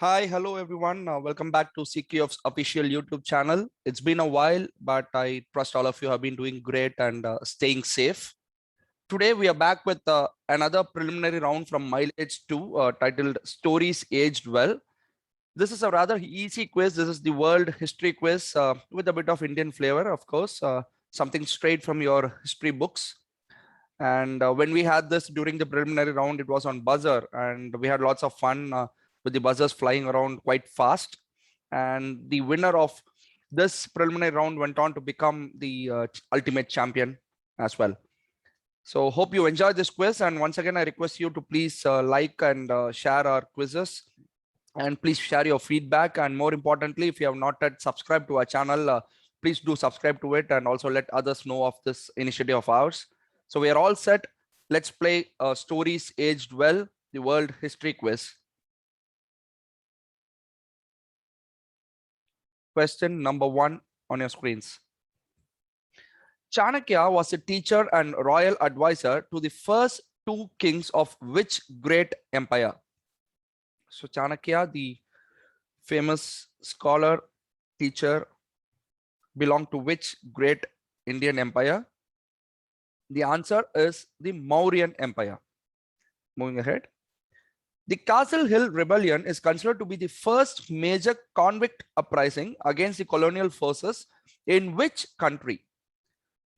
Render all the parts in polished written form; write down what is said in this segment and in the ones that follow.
Hi, hello everyone. Welcome back to CQF's official YouTube channel. It's been a while, but I trust all of you have been doing great and staying safe. Today we are back with another preliminary round from Mileage 2 titled Stories Aged Well. This is a rather easy quiz. This is the world history quiz with a bit of Indian flavor, of course, something straight from your history books. And when we had this during the preliminary round, it was on buzzer, and we had lots of fun with the buzzers flying around quite fast. And the winner of this preliminary round went on to become the ultimate champion as well. So hope you enjoy this quiz. And once again, I request you to please like and share our quizzes. And please share your feedback. And more importantly, if you have not yet subscribed to our channel, please do subscribe to it and also let others know of this initiative of ours. So we are all set. Let's play Stories Aged Well, the World History Quiz. Question number 1 on your screens. Chanakya was a teacher and royal advisor to the first two kings of which great empire? So Chanakya, the famous scholar, teacher, belonged to which great Indian empire? The answer is the Mauryan Empire. Moving ahead. The Castle Hill Rebellion is considered to be the first major convict uprising against the colonial forces in which country?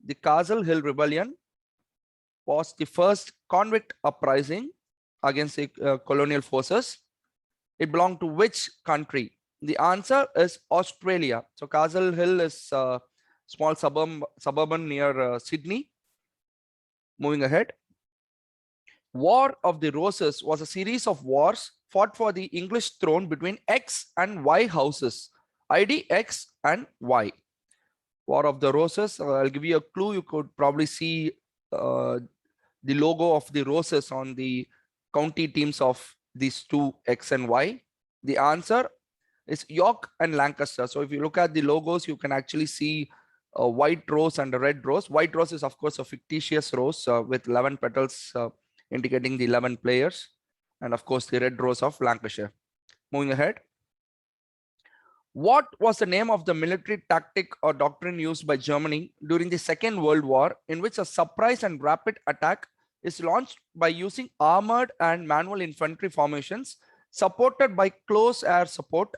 The Castle Hill Rebellion was the first convict uprising against the colonial forces. It belonged to which country? The answer is Australia. So Castle Hill is a small suburban near Sydney. Moving ahead. War of the Roses was a series of wars fought for the English throne between X and Y houses. ID X and Y. War of the Roses. I'll give you a clue. You could probably see the logo of the roses on the county teams of these two X and Y. The answer is York and Lancaster. So if you look at the logos, you can actually see a white rose and a red rose. White rose is, of course, a fictitious rose with 11 petals indicating the 11 players. And of course, the red rose of Lancashire. Moving ahead. What was the name of the military tactic or doctrine used by Germany during the Second World War, in which a surprise and rapid attack is launched by using armored and manual infantry formations supported by close air support,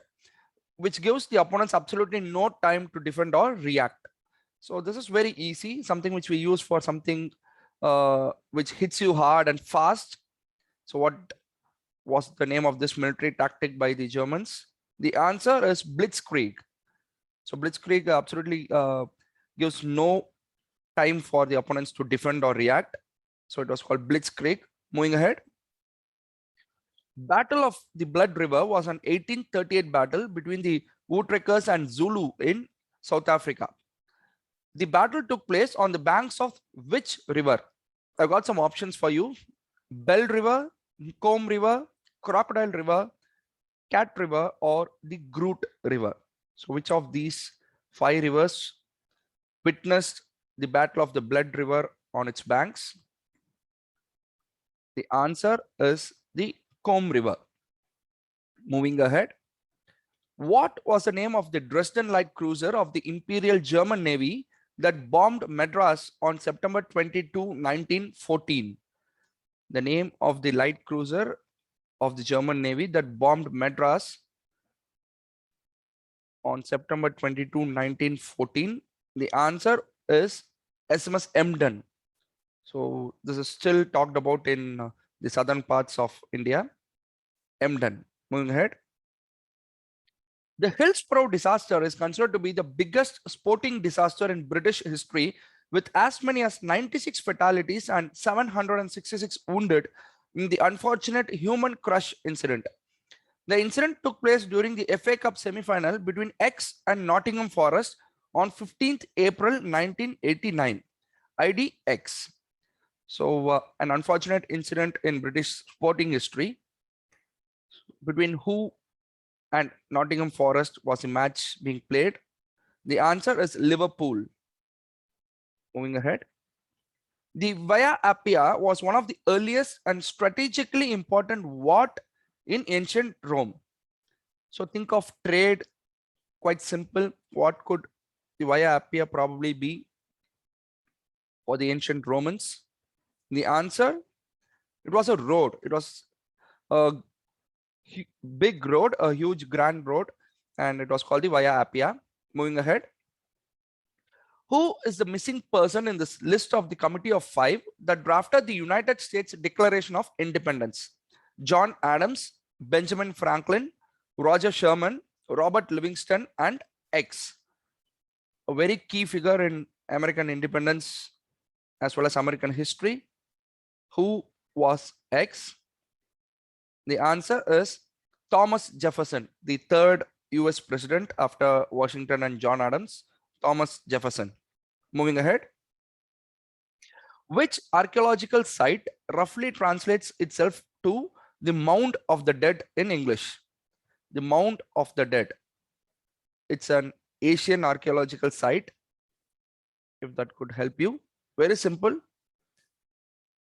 which gives the opponents absolutely no time to defend or react? So this is very easy, something which we use for something which hits you hard and fast. So what was the name of this military tactic by the Germans? The answer is Blitzkrieg. So Blitzkrieg absolutely gives no time for the opponents to defend or react. So it was called Blitzkrieg. Moving ahead. Battle of the Blood River was an 1838 battle between the Utrekkers and Zulu in South Africa. The battle took place on the banks of which river? I've got some options for you. Bell River, Combe River, Crocodile River, Cat River, or the Groot River. So which of these 5 rivers witnessed the Battle of the Blood River on its banks? The answer is the Combe River. Moving ahead. What was the name of the Dresden light cruiser of the Imperial German Navy that bombed Madras on September 22, 1914? The name of the light cruiser of the German Navy that bombed Madras on September 22, 1914. The answer is SMS Emden. So this is still talked about in the southern parts of India. Emden. Moving ahead. The Hillsborough disaster is considered to be the biggest sporting disaster in British history, with as many as 96 fatalities and 766 wounded in the unfortunate human crush incident. The incident took place during the FA Cup semi-final between X and Nottingham Forest on 15th April 1989. ID X. So an unfortunate incident in British sporting history. Between who and Nottingham Forest was a match being played? The answer is Liverpool. Moving ahead. The Via Appia was one of the earliest and strategically important what in ancient Rome? So think of trade, quite simple. What could the Via Appia probably be for the ancient Romans? The answer, it was a road. It was a big road, a huge grand road, and it was called the Via Appia. Moving ahead. Who is the missing person in this list of the Committee of Five that drafted the United States Declaration of Independence? John Adams, Benjamin Franklin, Roger Sherman, Robert Livingston, and X. A very key figure in American independence as well as American history. Who was X? The answer is Thomas Jefferson, the third US president after Washington and John Adams. Thomas Jefferson. Moving ahead. Which archaeological site roughly translates itself to the Mound of the Dead in English? The Mound of the Dead. It's an Asian archaeological site. If that could help you. Very simple.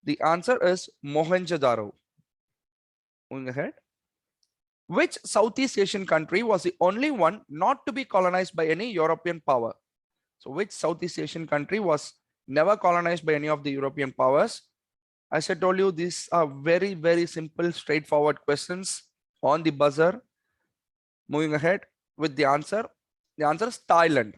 The answer is Mohenjo-daro. Moving ahead. Which Southeast Asian country was the only one not to be colonized by any European power? So which Southeast Asian country was never colonized by any of the European powers? As I told you, these are very, very simple, straightforward questions on the buzzer. Moving ahead with the answer. The answer is Thailand.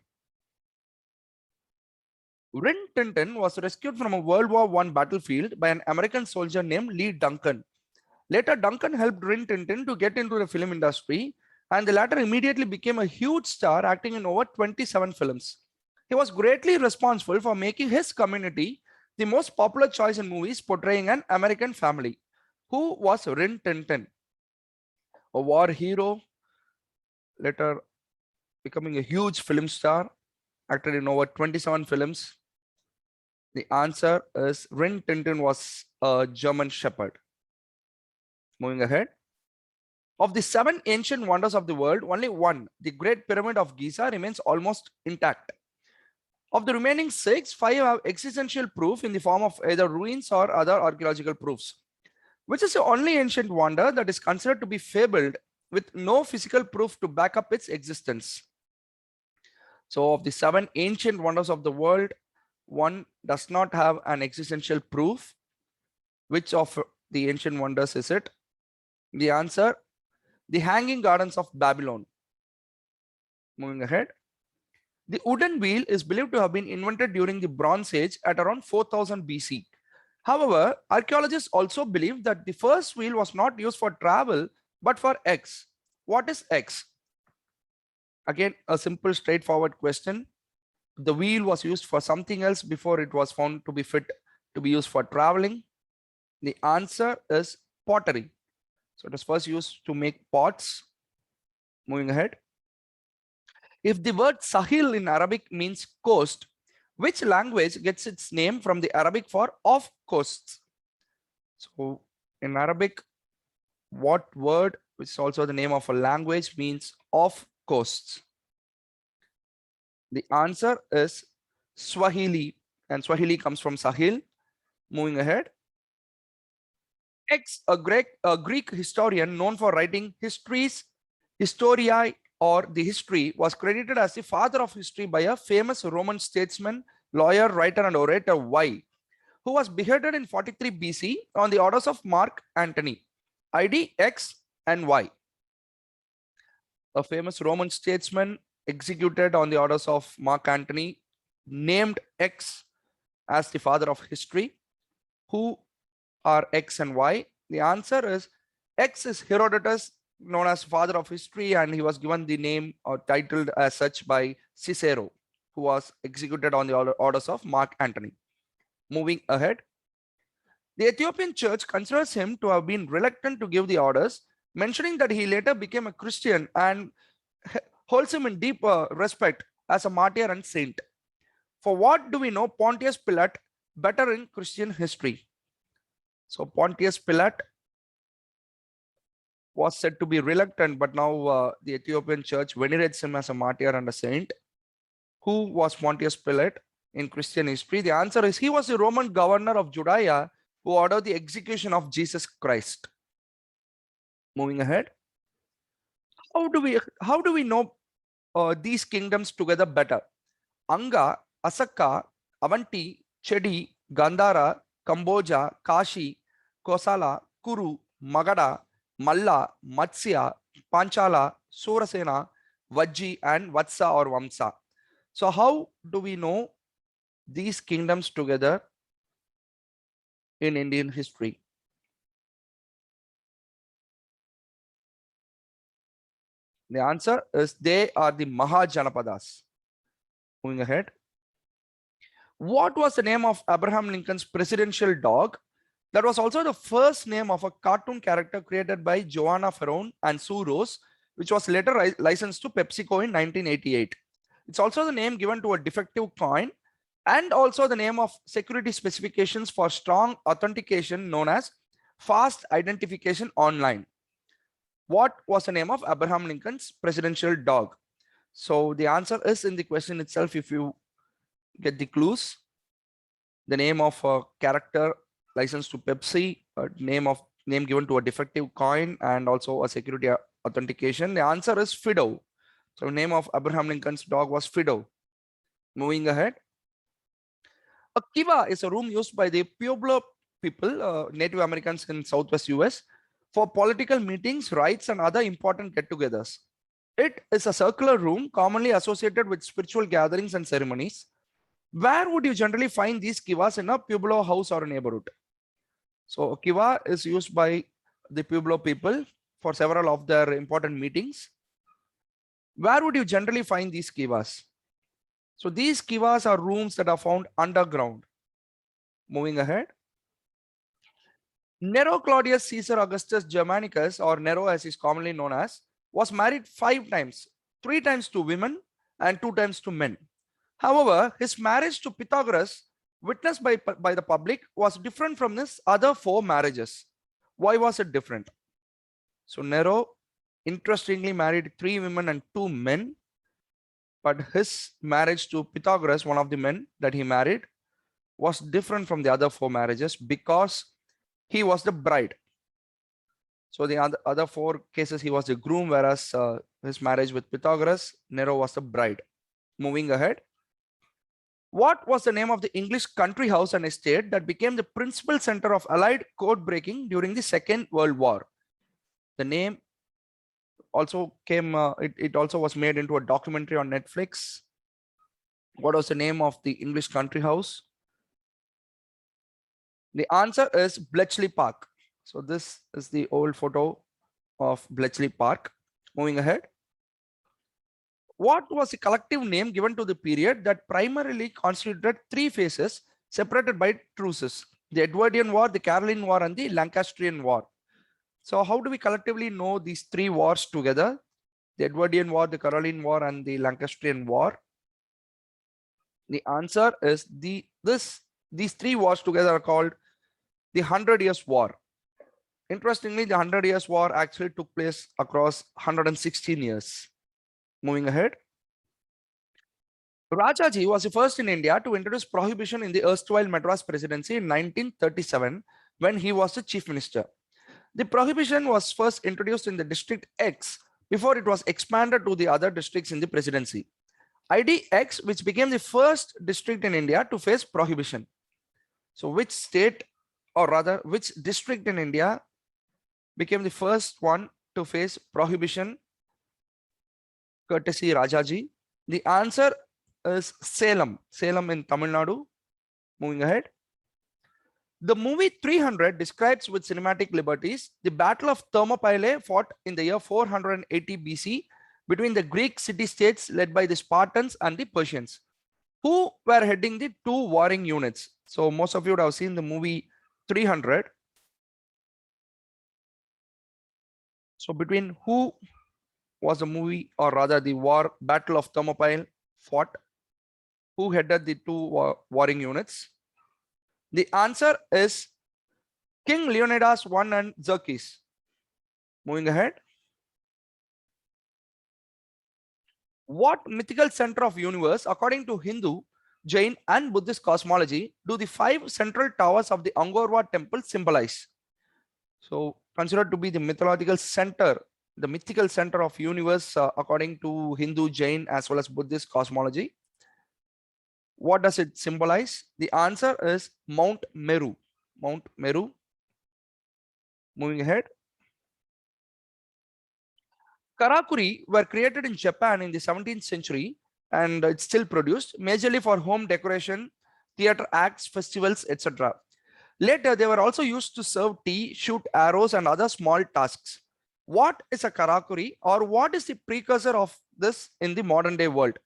Rin Tin Tin was rescued from a World War I battlefield by an American soldier named Lee Duncan. Later, Duncan helped Rin Tin Tin to get into the film industry, and the latter immediately became a huge star, acting in over 27 films. He was greatly responsible for making his community the most popular choice in movies portraying an American family. Who was Rin Tin Tin? A war hero, later becoming a huge film star, acted in over 27 films. The answer is Rin Tin Tin was a German Shepherd. Moving ahead. Of the 7 ancient wonders of the world, only one, the Great Pyramid of Giza, remains almost intact. Of the remaining 6, 5 have existential proof in the form of either ruins or other archaeological proofs. Which is the only ancient wonder that is considered to be fabled with no physical proof to back up its existence? So of the 7 ancient wonders of the world, one does not have an existential proof. Which of the ancient wonders is it? The answer, the Hanging Gardens of Babylon. Moving ahead. The wooden wheel is believed to have been invented during the Bronze Age at around 4000 BC. However, archaeologists also believe that the first wheel was not used for travel, but for X. What is X? Again, a simple, straightforward question. The wheel was used for something else before it was found to be fit to be used for traveling. The answer is pottery. So it was first used to make pots. Moving ahead. If the word Sahil in Arabic means coast, which language gets its name from the Arabic for off coasts? So in Arabic, what word, which is also the name of a language, means off coasts? The answer is Swahili, and Swahili comes from Sahil. Moving ahead. X, a Greek historian known for writing Historiae or the history, was credited as the father of history by a famous Roman statesman, lawyer, writer, and orator Y, who was beheaded in 43 BC on the orders of Mark Antony. ID X and Y. A famous Roman statesman executed on the orders of Mark Antony, named X as the father of history. Who are X and Y? The answer is X is Herodotus, known as father of history, and he was given the name or titled as such by Cicero, who was executed on the orders of Mark Antony. Moving ahead. The Ethiopian church considers him to have been reluctant to give the orders, mentioning that he later became a Christian and holds him in deep respect as a martyr and saint. For what do we know Pontius Pilate better in Christian history? So Pontius Pilate was said to be reluctant, but now the Ethiopian church venerates him as a martyr and a saint. Who was Pontius Pilate in Christian history? The answer is he was the Roman governor of Judea who ordered the execution of Jesus Christ. Moving ahead. How do we know these kingdoms together better? Anga, Asaka, Avanti, Chedi, Gandhara, Kamboja, Kashi, Kosala, Kuru, Magadha, Malla, Matsya, Panchala, Surasena, Vajji, and Vatsa or Vamsa. So how do we know these kingdoms together in Indian history? The answer is they are the Mahajanapadas. Moving ahead. What was the name of Abraham Lincoln's presidential dog? That was also the first name of a cartoon character created by Joanna Ferron and Sue Rose, which was later licensed to PepsiCo in 1988. It's also the name given to a defective coin and also the name of security specifications for strong authentication known as fast identification online. What was the name of Abraham Lincoln's presidential dog? So the answer is in the question itself. If you get the clues, the name of a character licensed to Pepsi, name given to a defective coin, and also a security authentication. The answer is Fido. So name of Abraham Lincoln's dog was Fido. Moving ahead. A kiva is a room used by the Pueblo people, Native Americans in Southwest US, for political meetings, rites, and other important get-togethers. It is a circular room commonly associated with spiritual gatherings and ceremonies. Where would you generally find these kivas in a Pueblo house or a neighborhood? So a kiva is used by the Pueblo people for several of their important meetings. Where would you generally find these kivas? So these kivas are rooms that are found underground. Moving ahead. Nero Claudius Caesar Augustus Germanicus, or Nero as is commonly known as, was married 5 times, 3 times to women and 2 times to men. However, his marriage to Pythagoras, witnessed by the public, was different from his other 4 marriages. Why was it different? So Nero interestingly married 3 women and 2 men, but his marriage to Pythagoras, one of the men that he married, was different from the other 4 marriages because he was the bride. So the other 4 cases, he was the groom, whereas his marriage with Pythagoras, Nero was the bride. Moving ahead. What was the name of the English country house and estate that became the principal center of Allied code breaking during the Second World War? The name also came, it also was made into a documentary on Netflix. What was the name of the English country house? The answer is Bletchley Park. So this is the old photo of Bletchley Park. Moving ahead. What was the collective name given to the period that primarily constituted 3 phases separated by truces? The Edwardian War, the Caroline War, and the Lancastrian War. So how do we collectively know these 3 wars together? The Edwardian War, the Caroline War, and the Lancastrian War. The answer is these 3 wars together are called the 100 Years War. Interestingly, the 100 Years War actually took place across 116 years. Moving ahead. Rajaji was the first in India to introduce prohibition in the erstwhile Madras Presidency in 1937 when he was the chief minister. The prohibition was first introduced in the District X before it was expanded to the other districts in the presidency. IDX, which became the first district in India to face prohibition. So which state, or rather which district in India became the first one to face prohibition courtesy Rajaji? The answer is Salem. Salem in Tamil Nadu. Moving ahead. The movie 300 describes with cinematic liberties the Battle of Thermopylae fought in the year 480 BC between the Greek city-states led by the Spartans and the Persians, who were heading the 2 warring units. So most of you would have seen the movie 300. So between who was the movie, or rather the war Battle of Thermopylae fought? Who headed the 2 warring units? The answer is King Leonidas I and Xerxes. Moving ahead. What mythical center of universe, according to Hindu, Jain, and Buddhist cosmology, do the 5 central towers of the Angkor Wat temple symbolize? So considered to be the mythological center the mythical center of universe according to Hindu, Jain, as well as Buddhist cosmology. What does it symbolize? The answer is Mount Meru. Mount Meru. Moving ahead. Karakuri were created in Japan in the 17th century and it's still produced majorly for home decoration, theater acts, festivals, etc. Later, they were also used to serve tea, shoot arrows, and other small tasks. What is a karakuri, or what is the precursor of this in the modern day world?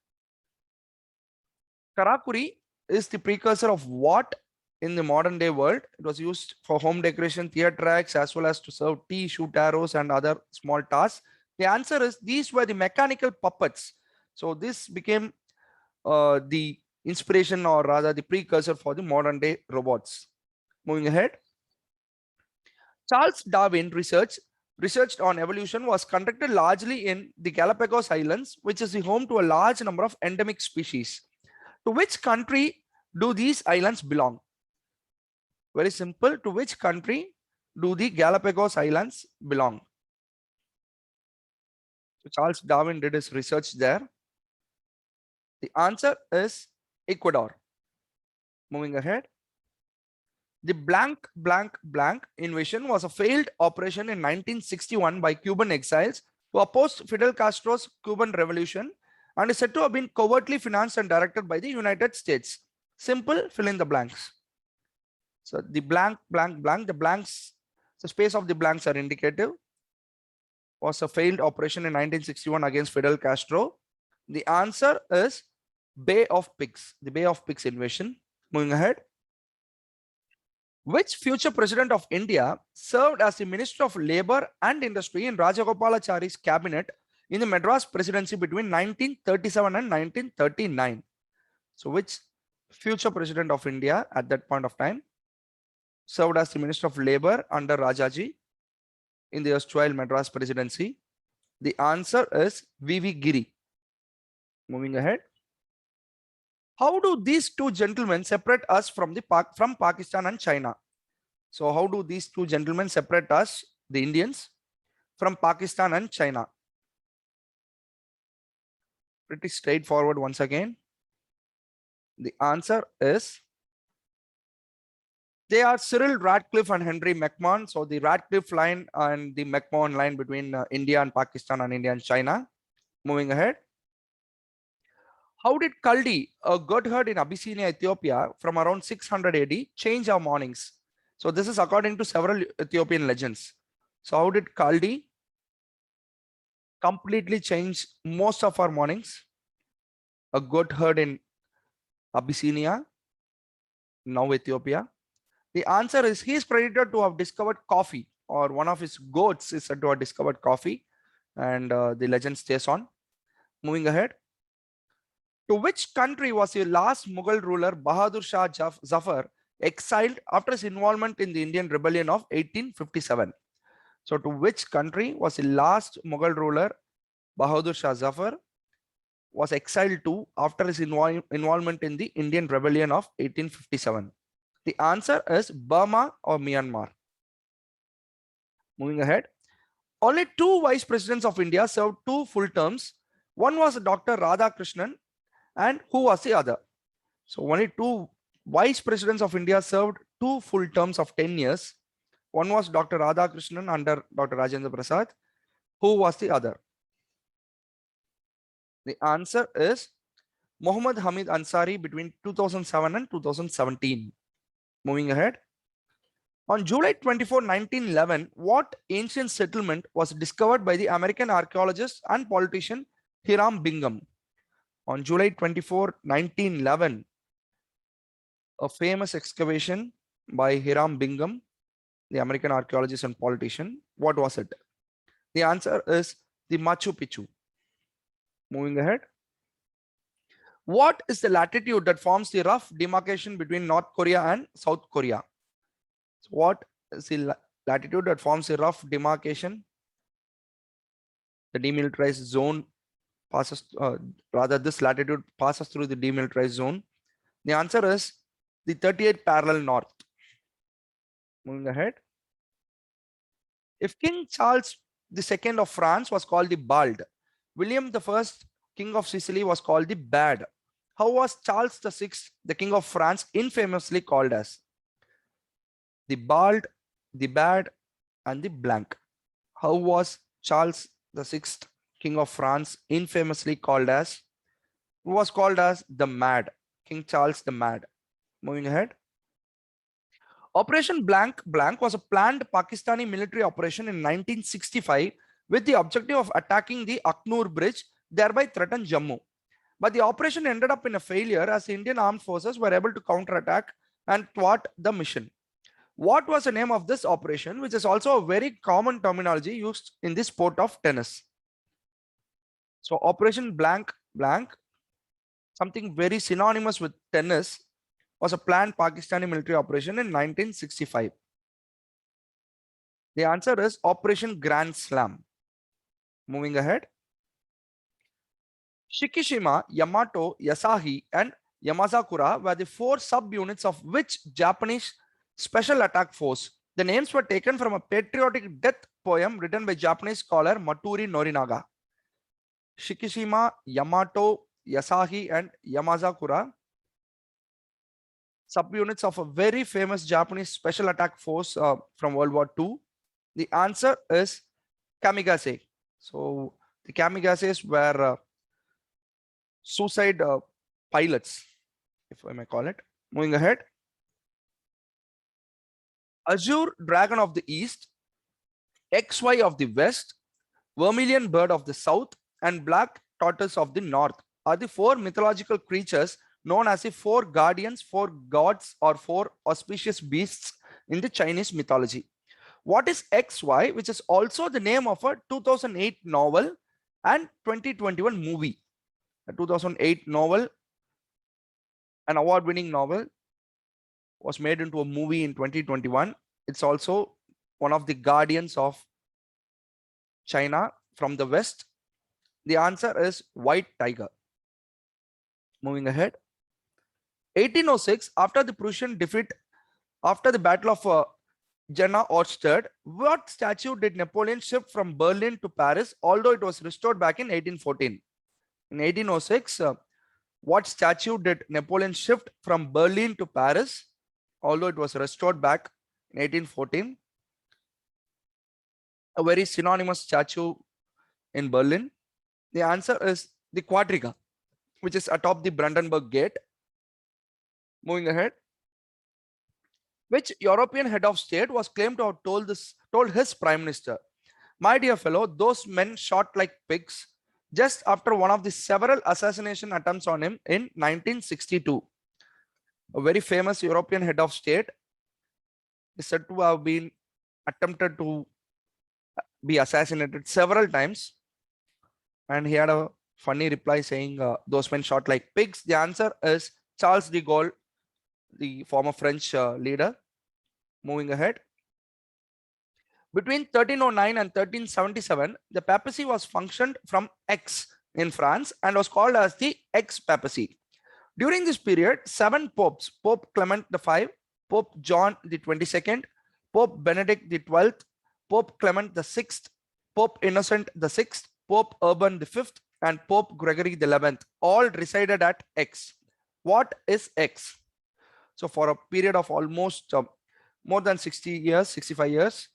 Karakuri is the precursor of what in the modern day world? It was used for home decoration, theater acts, as well as to serve tea, shoot arrows, and other small tasks. The answer is these were the mechanical puppets. So this became the inspiration, or rather the precursor for the modern day robots. Moving ahead. Charles Darwin researched on evolution was conducted largely in the Galapagos Islands, which is the home to a large number of endemic species. To which country do these islands belong? Very simple. To which country do the Galapagos Islands belong? So Charles Darwin did his research there. The answer is Ecuador. Moving ahead. The blank, blank, blank invasion was a failed operation in 1961 by Cuban exiles who opposed Fidel Castro's Cuban revolution and is said to have been covertly financed and directed by the United States. Simple, fill in the blanks. So the blank, blank, blank, the blanks, the space of the blanks are indicative. Was a failed operation in 1961 against Fidel Castro. The answer is Bay of Pigs, the Bay of Pigs invasion. Moving ahead. Which future president of India served as the Minister of Labor and Industry in Rajagopalachari's cabinet in the Madras presidency between 1937 and 1939? So which future president of India at that point of time served as the Minister of Labor under Rajaji in the erstwhile Madras presidency? The answer is V.V. Giri. Moving ahead. How do these two gentlemen separate us from Pakistan and China? So how do these two gentlemen separate us, the Indians, from Pakistan and China? Pretty straightforward once again. The answer is they are Cyril Radcliffe and Henry McMahon. So the Radcliffe line and the McMahon line between India and Pakistan and India and China. Moving ahead. How did Kaldi, a goatherd in Abyssinia, Ethiopia, from around 600 AD, change our mornings? So this is according to several Ethiopian legends. So how did Kaldi completely change most of our mornings? A goatherd in Abyssinia, now Ethiopia. The answer is he is credited to have discovered coffee, or one of his goats is said to have discovered coffee, and the legend stays on. Moving ahead. To which country was the last Mughal ruler Bahadur Shah Zafar exiled after his involvement in the Indian Rebellion of 1857? So to which country was the last Mughal ruler Bahadur Shah Zafar was exiled to after his involvement in the Indian Rebellion of 1857? The answer is Burma or Myanmar. Moving ahead. Only two vice presidents of India served 2 full terms. One was Dr. Radhakrishnan, and who was the other? So only 2 vice presidents of India served 2 full terms of 10 years. One was Dr. Radhakrishnan under Dr. Rajendra Prasad. Who was the other? The answer is Muhammad Hamid Ansari between 2007 and 2017. Moving ahead. On July 24, 1911, what ancient settlement was discovered by the American archaeologist and politician Hiram Bingham? On July 24, 1911, a famous excavation by Hiram Bingham, the American archaeologist and politician. What was it? The answer is the Machu Picchu. Moving ahead. What is the latitude that forms the rough demarcation between North Korea and South Korea? So what is the latitude that forms the rough demarcation? The demilitarized zone passes, this latitude passes through the demilitarized zone. The answer is the 38 parallel north. Moving ahead. If King Charles II of France was called the Bald. William I, King of Sicily, was called the Bad. How was Charles VI, the King of France, infamously called as? The Bald, the Bad, and the Blank. How was Charles VI, King of France, infamously called as? Who was called as the Mad, King Charles the Mad. Moving ahead. Operation Blank Blank was a planned Pakistani military operation in 1965 with the objective of attacking the Aknur Bridge, thereby threaten Jammu. But the operation ended up in a failure as the Indian armed forces were able to counterattack and thwart the mission. What was the name of this operation, which is also a very common terminology used in the sport of tennis? So Operation Blank Blank, something very synonymous with tennis, was a planned Pakistani military operation in 1965. The answer is Operation Grand Slam. Moving ahead. Shikishima, Yamato, Yasahi, and Yamazakura were the 4 subunits of which Japanese special attack force? The names were taken from a patriotic death poem written by Japanese scholar Maturi Norinaga. Shikishima, Yamato, Yasahi, and Yamazakura, subunits of a very famous Japanese special attack force from World War II. The answer is Kamikaze. So the Kamikazes were suicide pilots, if I may call it. Moving ahead. Azure Dragon of the East, XY of the West, Vermilion Bird of the South, and Black Tortoise of the North are the 4 mythological creatures known as the 4 guardians, 4 gods, or 4 auspicious beasts in the Chinese mythology. What is XY, which is also the name of a 2008 novel and 2021 movie? A 2008 novel, an award-winning novel, was made into a movie in 2021. It's also one of the guardians of China from the West. The answer is White Tiger. Moving ahead. 1806, after the Prussian defeat, after the Battle of Jena Orstad, what statue did Napoleon ship from Berlin to Paris, although it was restored back in 1814? In 1806, what statue did Napoleon shift from Berlin to Paris, although it was restored back in 1814? A very synonymous statue in Berlin. The answer is the Quadriga, which is atop the Brandenburg Gate. Moving ahead. Which European head of state was claimed to have told his prime minister, "My dear fellow, those men shot like pigs," just after one of the several assassination attempts on him in 1962. A very famous European head of state is said to have been attempted to be assassinated several times, and he had a funny reply saying, "Those men shot like pigs." The answer is Charles de Gaulle, the former French leader. Moving ahead. Between 1309 and 1377, the papacy was functioned from Aix in France and was called as the Aix papacy. During this period, 7 popes, Pope Clement V, Pope John the 22nd, Pope Benedict the 12th, Pope Clement VI, Pope Innocent VI, Pope Urban V, and Pope Gregory XI all resided at Aix. What is Aix? So for a period of almost more than 60 years, 65 years,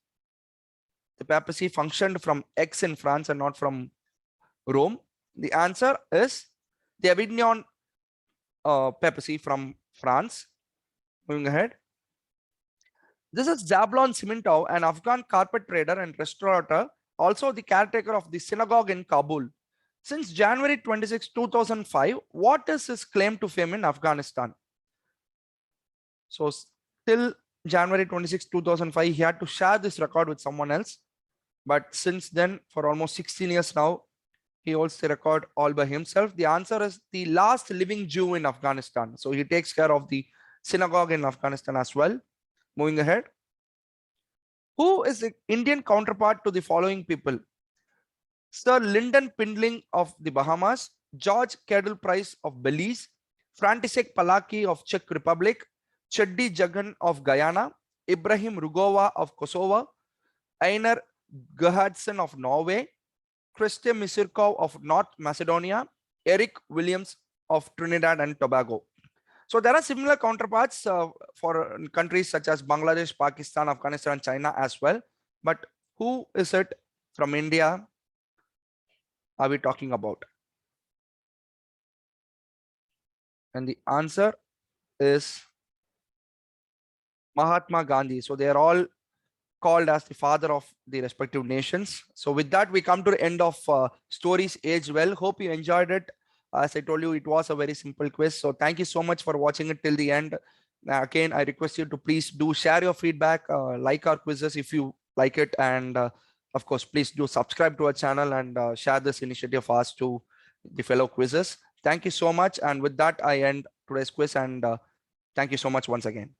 the papacy functioned from Aix in France and not from Rome. The answer is the Avignon papacy from France. Moving ahead. This is Zablon Simintov, an Afghan carpet trader and restaurateur, also the caretaker of the synagogue in Kabul. Since January 26, 2005, what is his claim to fame in Afghanistan? So till January 26, 2005, he had to share this record with someone else. But since then, for almost 16 years now, he holds the record all by himself. The answer is the last living Jew in Afghanistan. So he takes care of the synagogue in Afghanistan as well. Moving ahead. Who is the Indian counterpart to the following people? Sir Lyndon Pindling of the Bahamas, George Cadell Price of Belize, František Palaki of Czech Republic, Cheddi Jagan of Guyana, Ibrahim Rugova of Kosovo, Einar Gerhardsen of Norway, Christian Misirkov of North Macedonia, Eric Williams of Trinidad and Tobago. So there are similar counterparts for countries such as Bangladesh, Pakistan, Afghanistan, China as well. But who is it from India are we talking about? And the answer is Mahatma Gandhi. So they are all called as the father of the respective nations. So with that, we come to the end of Stories Age Well. Hope you enjoyed it. As I told you, it was a very simple quiz. So thank you so much for watching it till the end. Again, I request you to please do share your feedback, like our quizzes if you like it. And of course, please do subscribe to our channel and share this initiative of ours to the fellow quizzes. Thank you so much. And with that, I end today's quiz. And thank you so much once again.